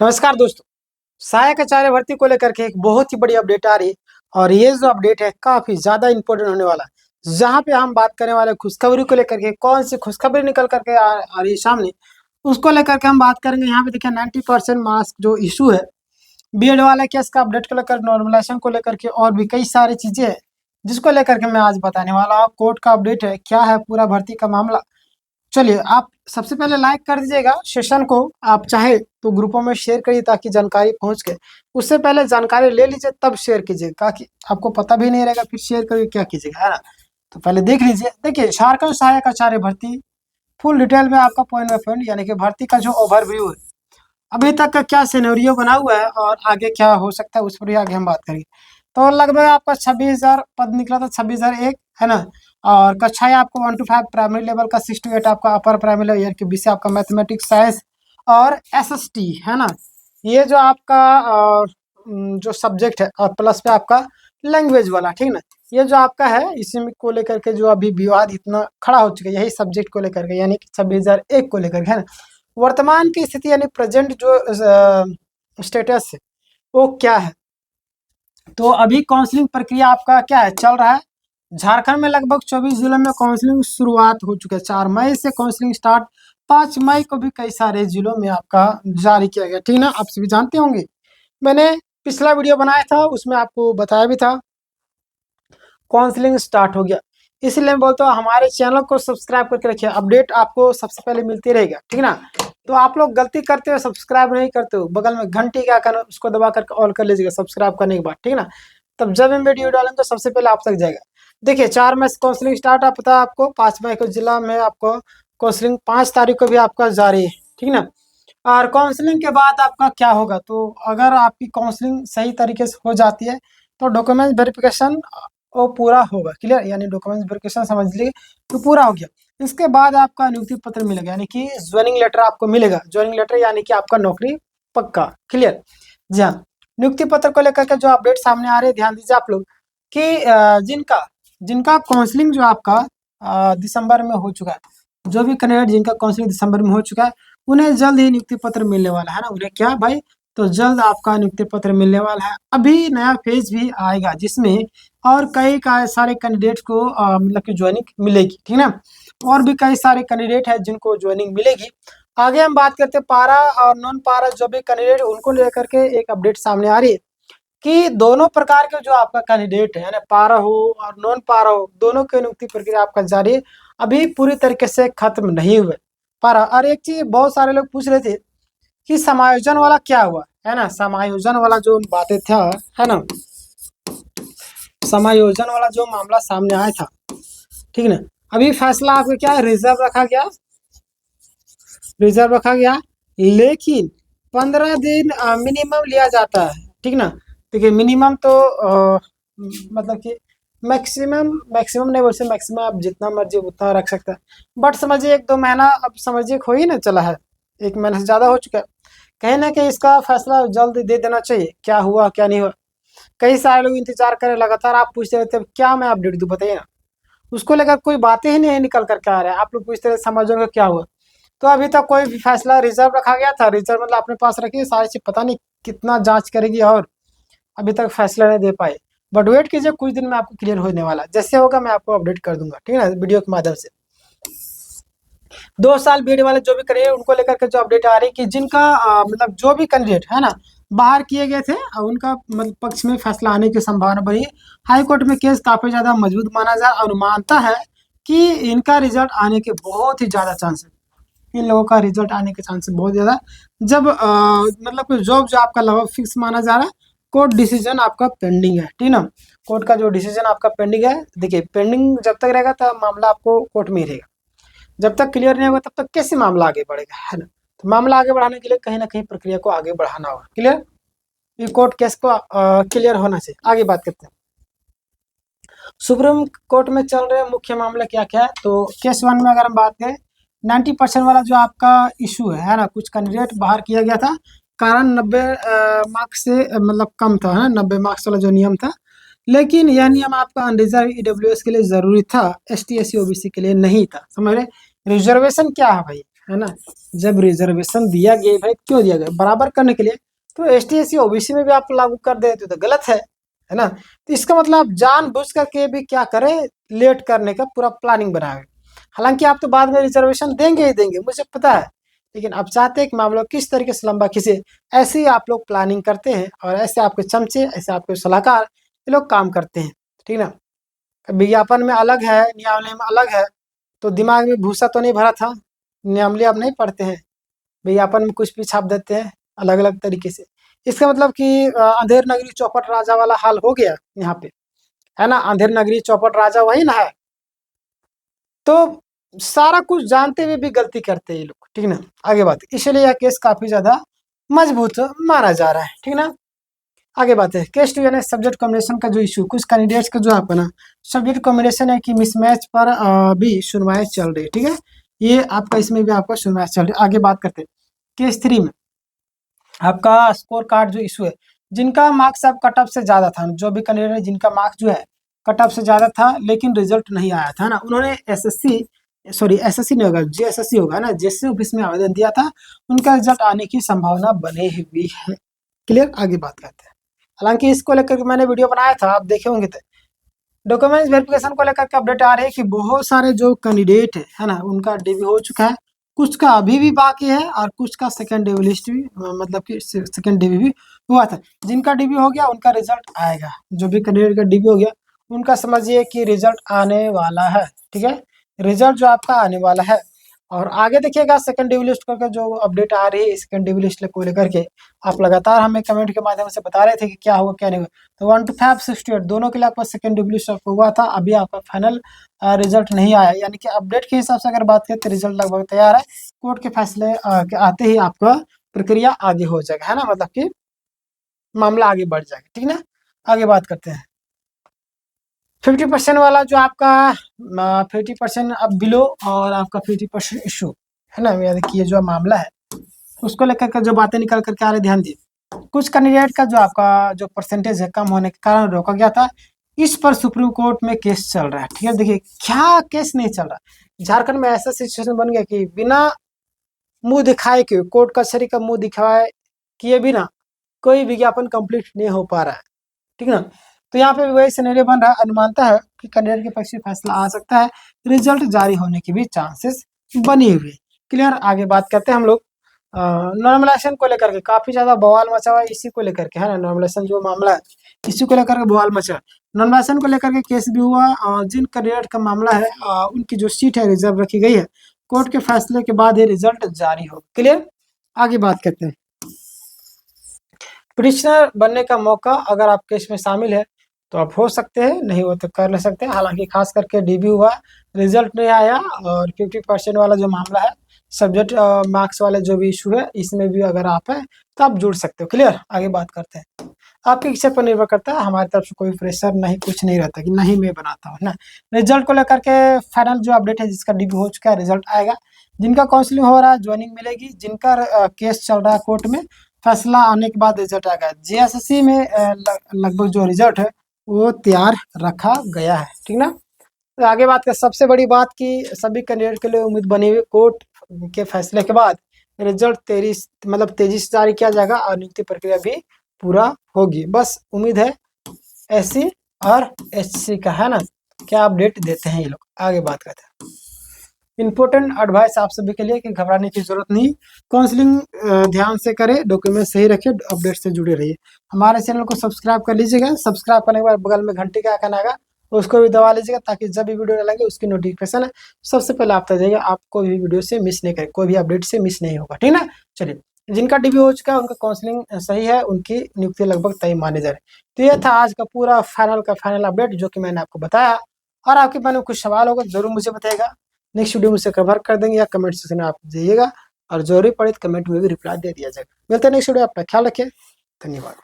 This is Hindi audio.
नमस्कार दोस्तों। सहायक आचार्य भर्ती को लेकर के एक बहुत ही बड़ी अपडेट आ रही है और ये जो अपडेट है काफी ज्यादा इंपॉर्टेंट होने वाला है। जहां पे हम बात करने वाले खुशखबरी को लेकर के कौन सी खुशखबरी निकल करके आ रही है सामने, उसको लेकर के हम बात करेंगे। यहाँ पे देखिए 90% मार्क्स जो इशू है बीएड वाला केस का अपडेट को लेकर, नॉर्मलाइजेशन को लेकर के और भी कई सारी चीजें हैं जिसको लेकर के मैं आज बताने वाला हूँ। कोर्ट का अपडेट है, क्या है पूरा भर्ती का मामला। चलिए, आप सबसे पहले लाइक कर दीजिएगा सेशन को, आप चाहे तो ग्रुपों में शेयर करिए ताकि जानकारी पहुंच के। उससे पहले जानकारी ले लीजिए तब शेयर कीजिएगा, ताकि आपको पता भी नहीं रहेगा फिर शेयर करके क्या कीजिएगा, है ना। तो पहले देख लीजिए। देखिए, झारखंड सहायक आचार्य भर्ती फुल डिटेल में आपका पॉइंट बाय पॉइंट यानी कि भर्ती का जो ओवरव्यू है, अभी तक का क्या सिनेरियो बना हुआ है और आगे क्या हो सकता है, उस पर ही आगे हम बात करेंगे। तो लगभग आपका 26,000 पद निकला था, 26,001, है ना। और कक्षाएं आपको 1 to 5 प्राइमरी लेवल का, 6 to 8 आपका अपर प्राइमरी लेवल यानी कि बीसी आपका मैथमेटिक्स साइंस और एसएसटी, है ना। ये जो आपका जो सब्जेक्ट है, और प्लस पे आपका लैंग्वेज वाला, ठीक ना। ये जो आपका है इसी में को लेकर के जो अभी विवाद इतना खड़ा हो चुका है, यही सब्जेक्ट को लेकर के यानी कि 26,001 को लेकर के, है ना। वर्तमान की स्थिति यानी प्रेजेंट जो स्टेटस है वो क्या है। तो अभी काउंसलिंग प्रक्रिया आपका क्या है, चल रहा है। झारखंड में लगभग 24 जिलों में काउंसलिंग शुरुआत हो चुकी है। 4 मई से काउंसलिंग स्टार्ट, 5 मई को भी कई सारे जिलों में आपका जारी किया गया, ठीक ना। आप सभी जानते होंगे, मैंने पिछला वीडियो बनाया था उसमें आपको बताया भी था काउंसलिंग स्टार्ट हो गया। इसलिए मैं बोलता हूँ हमारे चैनल को सब्सक्राइब करके रखिए, अपडेट आपको सबसे पहले मिलती रहेगा, ठीक ना। तो आप लोग गलती करते हो, सब्सक्राइब नहीं करते हो, बगल में घंटी का आइकन उसको दबा करके ऑल कर लीजिएगा सब्सक्राइब करने के बाद, ठीक ना। तब जब हम वीडियो डालेंगे तो सबसे पहले आप तक जाएगा। देखिए, 4 मई से काउंसलिंग स्टार्ट आप पता है आपको, 5 मई को जिला में आपको काउंसलिंग, 5 तारीख को भी आपका जारी है, ठीक ना। और काउंसलिंग के बाद आपका क्या होगा, तो अगर आपकी काउंसलिंग सही तरीके से हो जाती है तो डॉक्यूमेंट वेरिफिकेशन वो पूरा होगा, क्लियर। यानी डॉक्यूमेंट वेरिफिकेशन समझ लीजिए तो पूरा हो गया। इसके बाद आपका नियुक्ति पत्र मिलेगा यानी कि ज्वाइनिंग लेटर आपको मिलेगा। ज्वाइनिंग लेटर यानी कि आपका नौकरी पक्का, क्लियर। जी हाँ, नियुक्ति पत्र को लेकर के जो अपडेट सामने आ रहे हैं, ध्यान दीजिए आप लोग कि जिनका जिनका काउंसलिंग जो आपका दिसंबर में हो चुका है, जो भी कैंडिडेट जिनका काउंसलिंग दिसंबर में हो चुका है, उन्हें जल्द ही नियुक्ति पत्र मिलने वाला है ना। उन्हें क्या भाई, तो जल्द आपका नियुक्ति पत्र मिलने वाला है। अभी नया फेज भी आएगा जिसमें और कई सारे कैंडिडेट को मतलब कि ज्वाइनिंग मिलेगी, ठीक ना। और भी कई सारे कैंडिडेट हैं जिनको ज्वाइनिंग मिलेगी। आगे हम बात करते हैं पारा और नॉन पारा जो भी कैंडिडेट, उनको लेकर के एक अपडेट सामने आ रही है कि दोनों प्रकार के जो आपका कैंडिडेट है ना, पारा हो और नॉन पारा हो, दोनों की नियुक्ति प्रक्रिया आपका जारी है, अभी पूरी तरीके से खत्म नहीं हुए पारा। और एक चीज बहुत सारे लोग पूछ रहे थे कि समायोजन वाला क्या हुआ, है ना। समायोजन वाला जो बातें था, है ना, समायोजन वाला जो मामला सामने आया था, ठीक ना। अभी फैसला आपका क्या है, रिजर्व रखा गया, रिजर्व रखा गया, लेकिन 15 दिन मिनिमम लिया जाता है, ठीक ना। देखिए मिनिमम तो मतलब कि मैक्सिमम नहीं बोल सकते, मैक्सिमम आप जितना मर्जी उतना रख सकता है। बट समझिए 1-2 महीना अब समझिए हो ही ना चला है, 1 महीना से ज़्यादा हो चुका है। कहीं ना कहीं इसका फैसला जल्द दे देना चाहिए, क्या हुआ क्या नहीं हुआ। कई सारे लोग इंतजार करें लगातार, आप पूछते रहते हैं क्या मैं अपडेट दूं, बताइए ना। उसको लेकर कोई बातें ही नहीं निकल करके आ रहा है। आप लोग पूछते रहे समझोगे क्या हुआ, तो अभी तक कोई भी फैसला, रिजर्व रखा गया था, रिजर्व मतलब अपने पास रखिए सारी चीज, पता नहीं कितना जांच करेगी और अभी तक फैसला नहीं दे पाए। बट वेट कीजिए, कुछ दिन में आपको क्लियर होने वाला है। जैसे होगा मैं आपको अपडेट कर दूंगा, ठीक है ना, वीडियो के माध्यम से। 2 साल बीएड वाले जो भी करिए उनको लेकर के जो अपडेट आ रही है कि जिनका मतलब जो भी कैंडिडेट है ना बाहर किए गए थे, उनका मतलब पक्ष में फैसला आने की संभावना बनी। हाई कोर्ट में केस काफी ज्यादा मजबूत माना जा और मानता है कि इनका रिजल्ट आने के बहुत ही ज्यादा चांस है। इन लोगों का रिजल्ट आने के चांस बहुत ज्यादा, जब मतलब जॉब जो आपका लगभग फिक्स माना जा रहा है। कोर्ट डिसीजन आपका पेंडिंग है, ठीक ना। कोर्ट का जो डिसीजन आपका पेंडिंग है, देखिए पेंडिंग जब तक रहेगा तब मामला आपको कोर्ट में ही रहेगा। जब तक क्लियर नहीं होगा तब तक कैसे मामला आगे बढ़ेगा, है ना। तो मामला आगे बढ़ाने के लिए कहीं ना कहीं प्रक्रिया को आगे बढ़ाना होगा, क्लियर। ये कोर्ट केस को क्लियर होना चाहिए। आगे बात करते हैं, सुप्रीम कोर्ट में चल रहे मुख्य मामले क्या क्या है। तो केस 1 में अगर हम बात करें, 90% वाला जो आपका इशू है ना, कुछ कैंडिडेट बाहर किया गया था, कारण 90 मार्क्स से मतलब कम था, है 90 मार्क्स वाला जो नियम था। लेकिन यह नियम आपका अनरिजर्व ईडब्ल्यूएस के लिए जरूरी था, एसटी एससी ओबीसी के लिए नहीं था, समझ रहे। रिजर्वेशन क्या है भाई, है ना। जब रिजर्वेशन दिया गया भाई, क्यों दिया गया? बराबर करने के लिए। तो एसटी एससी ओबीसी में भी आप लागू कर देते तो गलत है ना। तो इसका मतलब आप जानबूझ करके भी क्या करें, लेट करने का पूरा प्लानिंग बनाए। हालांकि आप तो बाद में रिजर्वेशन देंगे ही देंगे, मुझे पता है, लेकिन अब चाहते हैं कि मामला किस तरीके से लंबा खींचे। ऐसे ही आप लोग प्लानिंग करते हैं, और ऐसे आपके चमचे, ऐसे आपके सलाहकार ये लोग काम करते हैं, ठीक ना। विज्ञापन में अलग है, नियमावली में अलग है, तो दिमाग में भूसा तो नहीं भरा था। नियमावली आप नहीं पढ़ते हैं, विज्ञापन में कुछ भी छाप देते हैं अलग अलग तरीके से। इसका मतलब कि अंधेर नगरी चौपट राजा वाला हाल हो गया यहाँ पे, है ना। अंधेर नगरी चौपट राजा वही ना है। तो सारा कुछ जानते हुए भी गलती करते हैं ये लोग, ठीक ना। आगे बात, इसलिए यह केस काफी ज्यादा मजबूत माना जा रहा है, ठीक ना। आगे बात है केस टू, यानी सब्जेक्ट कॉम्बिनेशन का जो इशू, कुछ कैंडिडेट्स का जो आपका ना सब्जेक्ट कॉम्बिनेशन है कि मिसमैच पर भी सुनवाई चल रही है, ठीक है। ये आपका इसमें भी आपका सुनवाई चल रही है। आगे बात करते हैं केस 3 में आपका स्कोर कार्ड जो इशू है, जिनका मार्क्स अब कट ऑफ से ज्यादा था, जो भी कैंडिडेट है जिनका मार्क्स जो है कट ऑफ से ज्यादा था लेकिन रिजल्ट नहीं आया था ना, उन्होंने एसएससी नहीं होगा, जेएसएससी होगा ना, जेएसएससी ऑफिस में आवेदन दिया था, उनका रिजल्ट आने की संभावना बनी हुई है। क्लियर, आगे बात करते हैं। हालांकि इसको लेकर के मैंने वीडियो बनाया था, आप देखे होंगे। तो डॉक्यूमेंट्स वेरिफिकेशन को लेकर के अपडेट आ रही है कि बहुत सारे जो कैंडिडेट है ना, उनका डीबी हो चुका है, कुछ का अभी भी बाकी है, और कुछ का सेकंड डीबी लिस्ट भी मतलब कि सेकंड डीबी भी हुआ था। जिनका डीबी हो गया उनका रिजल्ट आएगा, जो भी कैंडिडेट का डीबी हो गया उनका समझिए कि रिजल्ट आने वाला है, ठीक है। रिजल्ट जो आपका आने वाला है। और आगे देखिएगा सेकंड डीबी लिस्ट करके जो अपडेट आ रही है सेकंड डीबी लिस्ट को लेकर के, आप लगातार हमें कमेंट के माध्यम से बता रहे थे कि क्या होगा क्या नहीं होगा। तो 1 to 5 68 दोनों के लिए आपका सेकंड डीबी लिस्ट हुआ था, अभी आपका फाइनल रिजल्ट नहीं आया, यानी कि अपडेट के हिसाब से अगर बात करें तो रिजल्ट लगभग तैयार है। कोर्ट के फैसले के आते ही आपका प्रक्रिया आगे हो जाएगा, है ना, मतलब कि मामला आगे बढ़ जाएगा, ठीक ना। आगे बात करते हैं 50% वाला जो आपका 50% अब बिलो और आपका 50% इशू, है ना, यानी कि ये जो मामला है उसको लेकर के जो बातें निकल करके आ रहे, ध्यान दिए। कुछ कैंडिडेट का जो आपका जो परसेंटेज है कम होने के कारण रोका गया था, इस पर सुप्रीम कोर्ट में केस चल रहा है, ठीक है। देखिए क्या केस नहीं चल रहा, झारखंड में ऐसा सिचुएशन बन गया कि बिना मुंह दिखाए के, कोर्ट कचहरी का मुंह दिखाए किए बिना कोई विज्ञापन कंप्लीट नहीं हो पा रहा है, ठीक ना। तो यहाँ पे वही सिनेरियो बन रहा है, अनुमानता है कि कैंडिडेट के पक्ष में फैसला आ सकता है, रिजल्ट जारी होने की भी चांसेस बनी हुई। क्लियर, आगे बात करते हैं हम लोग नॉर्मलाइजेशन को लेकर के। काफी ज्यादा बवाल मचा हुआ है इसी को लेकर के, है ना। नॉर्मलाइजेशन जो मामला है इसी को लेकर के बवाल मचा। नॉर्मलाइजेशन को लेकर के केस भी हुआ, और जिन कैंडिडेट का मामला है उनकी जो सीट है रिजर्व रखी गई है, कोर्ट के फैसले के बाद ये रिजल्ट जारी हो। क्लियर, आगे बात करते हैं पिटिशनर बनने का मौका, अगर आप केस में शामिल है तो आप हो सकते हैं, नहीं हो तो कर ले सकते हैं। हालांकि खास करके डीबी हुआ, रिजल्ट नहीं आया, और 50% वाला जो मामला है सब्जेक्ट मार्क्स वाले जो भी इशू है, इसमें भी अगर आप है तो आप जुड़ सकते हो। क्लियर, आगे बात करते हैं। आपकी इच्छा पर निर्भर करता है, हमारी तरफ से कोई प्रेशर नहीं, कुछ नहीं रहता कि नहीं मैं बनाता हूँ ना। रिजल्ट को लेकर के फाइनल जो अपडेट है, जिसका डीबी हो चुका है रिजल्ट आएगा, जिनका काउंसलिंग हो रहा है ज्वाइनिंग मिलेगी, जिनका केस चल रहा है कोर्ट में, फैसला आने के बाद रिजल्ट आएगा। जेएसएससी में लगभग जो रिजल्ट है वो तैयार रखा गया है, ठीक ना। तो आगे बात कर, सबसे बड़ी बात कि सभी कैंडिडेट के लिए उम्मीद बनी हुई, कोर्ट के फैसले के बाद रिजल्ट तेजी से जारी किया जाएगा, और नियुक्ति प्रक्रिया भी पूरा होगी। बस उम्मीद है एससी और एससी का, है ना। क्या अपडेट देते हैं ये लोग, आगे बात करते हैं। इंपॉर्टेंट एडवाइस आप सभी के लिए कि घबराने की जरूरत नहीं, काउंसलिंग ध्यान से करें, डॉक्यूमेंट सही रखिए, अपडेट से जुड़े रहिए। हमारे चैनल को सब्सक्राइब कर लीजिएगा, सब्सक्राइब करने के बाद बगल में घंटी का आइकन आएगा, उसको भी दबा लीजिएगा, ताकि जब भी वीडियो डालेंगे उसकी नोटिफिकेशन सबसे पहले आप तक जाएगा, आपको भी वीडियो से मिस नहीं करे, कोई भी अपडेट से मिस नहीं होगा, ठीक ना। चलिए, जिनका डीबी हो चुका है उनका काउंसलिंग सही है, उनकी नियुक्ति लगभग तय माने जा रही है। तो ये था आज का पूरा फाइनल अपडेट जो कि मैंने आपको बताया, और आपके मन में कुछ सवाल होगा जरूर मुझे बताएगा, नेक्स्ट वीडियो में से कवर कर देंगे, या कमेंट सेक्शन में आप जाइएगा, और जरूरी पड़े तो कमेंट में भी रिप्लाई दे दिया जाएगा। मिलते हैं नेक्स्ट वीडियो, अपना ख्याल रखिए, धन्यवाद।